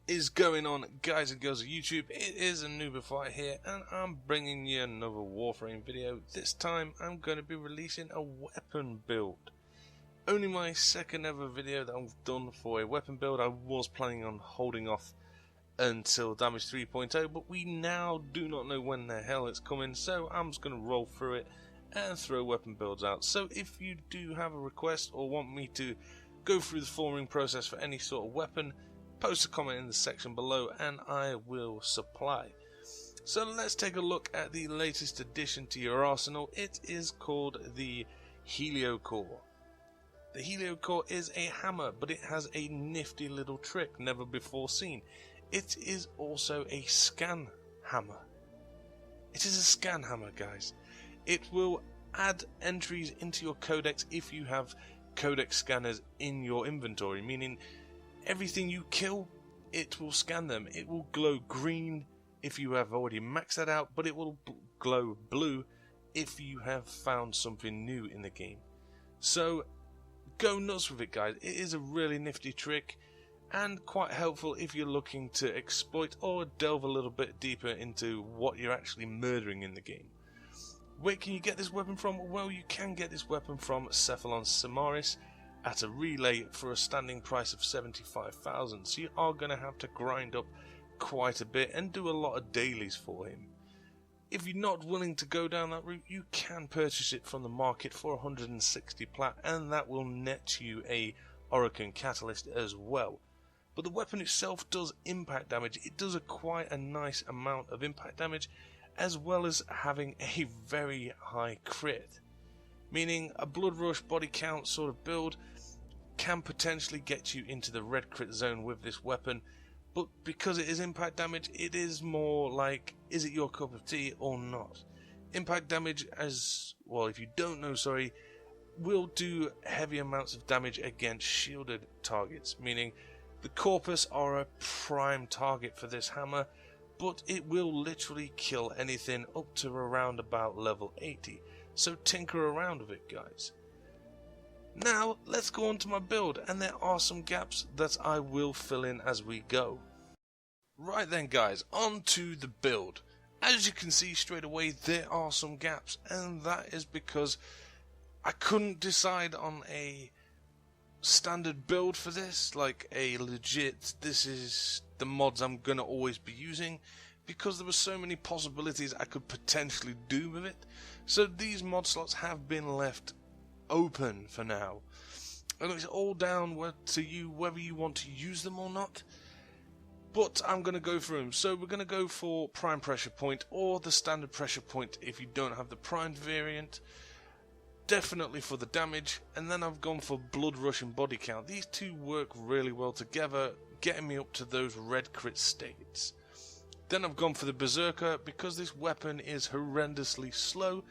Is going on, guys and girls of YouTube? It is a Noobify here, and I'm bringing you another Warframe video. This time I'm going to be releasing a weapon build. Only my second ever video that I've done for a weapon build. I was planning on holding off until damage 3.0, but we now do not know when the hell it's coming, so I'm just going to roll through it and throw weapon builds out. So if you do have a request or want me to go through the forming process for any sort of weapon, post a comment in the section below and I will supply. So let's take a look at the latest addition to your arsenal. It is called the Heliocor. The Heliocor is a hammer, but it has a nifty little trick never before seen. It is also a scan hammer. It is a scan hammer, guys. It will add entries into your codex if you have codex scanners in your inventory, meaning everything you kill, it will scan them. It will glow green if you have already maxed that out, but it will glow blue if you have found something new in the game. So go nuts with it, guys. It is a really nifty trick and quite helpful if you're looking to exploit or delve a little bit deeper into what you're actually murdering in the game. Where can you get this weapon from? Well, you can get this weapon from Cephalon Samaris at a relay for a standing price of 75,000, so you are going to have to grind up quite a bit and do a lot of dailies for him. If you're not willing to go down that route, you can purchase it from the market for 160 plat, and that will net you a Oricon catalyst as well. But the weapon itself does impact damage. It does quite a nice amount of impact damage, as well as having a very high crit, meaning a blood rush body count sort of build can potentially get you into the red crit zone with this weapon, but because it is impact damage, it is more like, is it your cup of tea or not? Impact damage, as well, if you don't know, sorry, will do heavy amounts of damage against shielded targets, meaning the corpus are a prime target for this hammer, but it will literally kill anything up to around about level 80, so tinker around with it, guys. Now, let's go on to my build, and there are some gaps that I will fill in as we go. Right then, guys, on to the build. As you can see straight away, there are some gaps, and that is because I couldn't decide on a standard build for this, like a legit, this is the mods I'm going to always be using, because there were so many possibilities I could potentially do with it. So these mod slots have been left open for now, and it's all down to you whether you want to use them or not, but I'm going to go through them. So we're going to go for prime pressure point or the standard pressure point if you don't have the primed variant, definitely for the damage, and then I've gone for blood rush and body count. These two work really well together, getting me up to those red crit states. Then I've gone for the berserker because this weapon is horrendously slow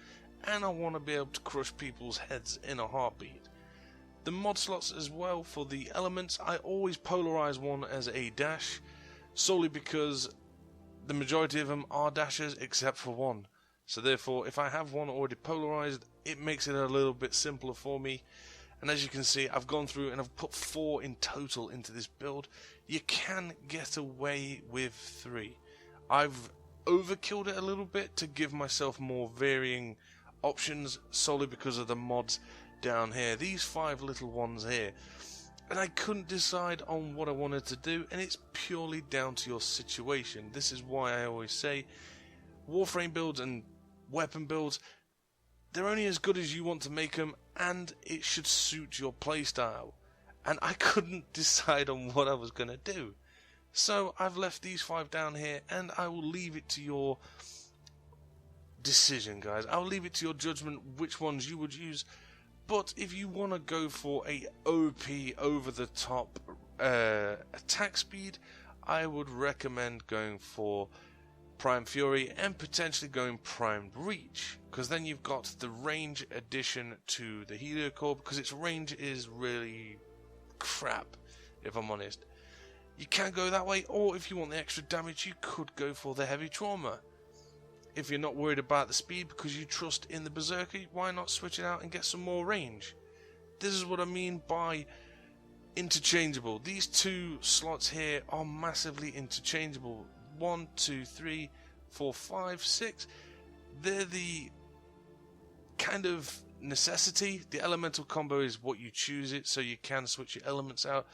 and I want to be able to crush people's heads in a heartbeat. The mod slots as well for the elements, I always polarize one as a dash, solely because the majority of them are dashes except for one. So therefore, if I have one already polarized, it makes it a little bit simpler for me. And as you can see, I've gone through and I've put 4 in total into this build. You can get away with 3. I've overkilled it a little bit to give myself more varying options, solely because of the mods down here, these 5 little ones here, and I couldn't decide on what I wanted to do, and it's purely down to your situation. This is why I always say Warframe builds and weapon builds, they're only as good as you want to make them, and it should suit your playstyle, and I couldn't decide on what I was going to do, so I've left these 5 down here, and I will leave it to your decision, guys. I'll leave it to your judgment which ones you would use, but if you want to go for a OP over the top attack speed, I would recommend going for Prime Fury and potentially going Primed Reach, because then you've got the range addition to the Heliocor, because its range is really crap, if I'm honest. You can go that way, or if you want the extra damage, you could go for the Heavy Trauma. If you're not worried about the speed because you trust in the Berserker, why not switch it out and get some more range? This is what I mean by interchangeable. These two slots here are massively interchangeable. 1, 2, 3, 4, 5, 6. They're the kind of necessity. The elemental combo is what you choose it, so you can switch your elements out.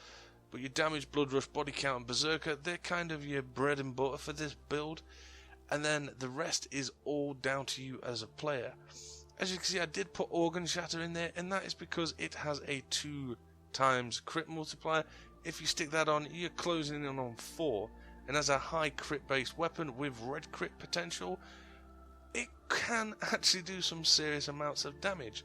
But your damage, blood rush, body count, and berserker, they're kind of your bread and butter for this build. And then the rest is all down to you as a player. As you can see, I did put Organ Shatter in there, and that is because it has a 2 times crit multiplier. If you stick that on, you're closing in on 4. And as a high crit based weapon with red crit potential, it can actually do some serious amounts of damage.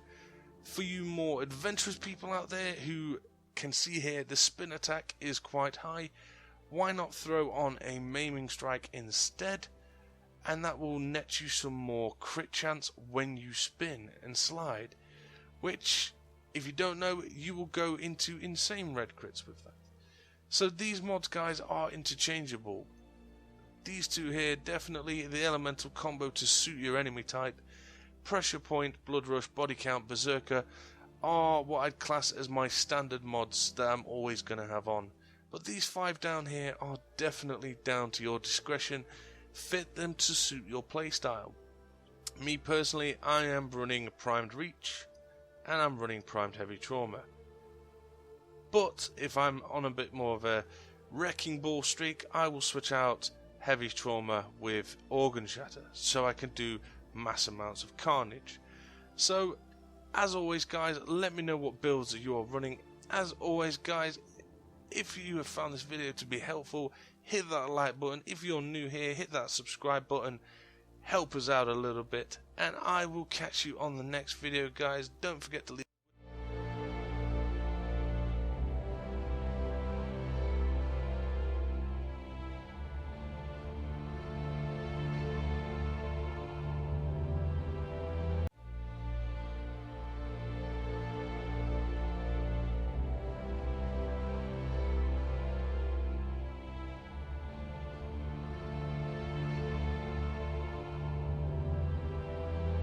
For you more adventurous people out there who can see here the spin attack is quite high, why not throw on a maiming strike instead, and that will net you some more crit chance when you spin and slide, which, if you don't know, you will go into insane red crits with that. So these mods, guys, are interchangeable. These two here, definitely the elemental combo to suit your enemy type. Pressure point, blood rush, body count, berserker are what I'd class as my standard mods that I'm always going to have on. But these 5 down here are definitely down to your discretion. Fit them to suit your playstyle. Me personally, I am running Primed Reach and I'm running Primed Heavy Trauma. But if I'm on a bit more of a wrecking ball streak, I will switch out Heavy Trauma with Organ Shatter so I can do mass amounts of carnage. So as always, guys, let me know what builds that you are running. As always, guys, if you have found this video to be helpful, hit that like button. If you're new here, hit that subscribe button. Help us out a little bit, and I will catch you on the next video, guys. Don't forget to leave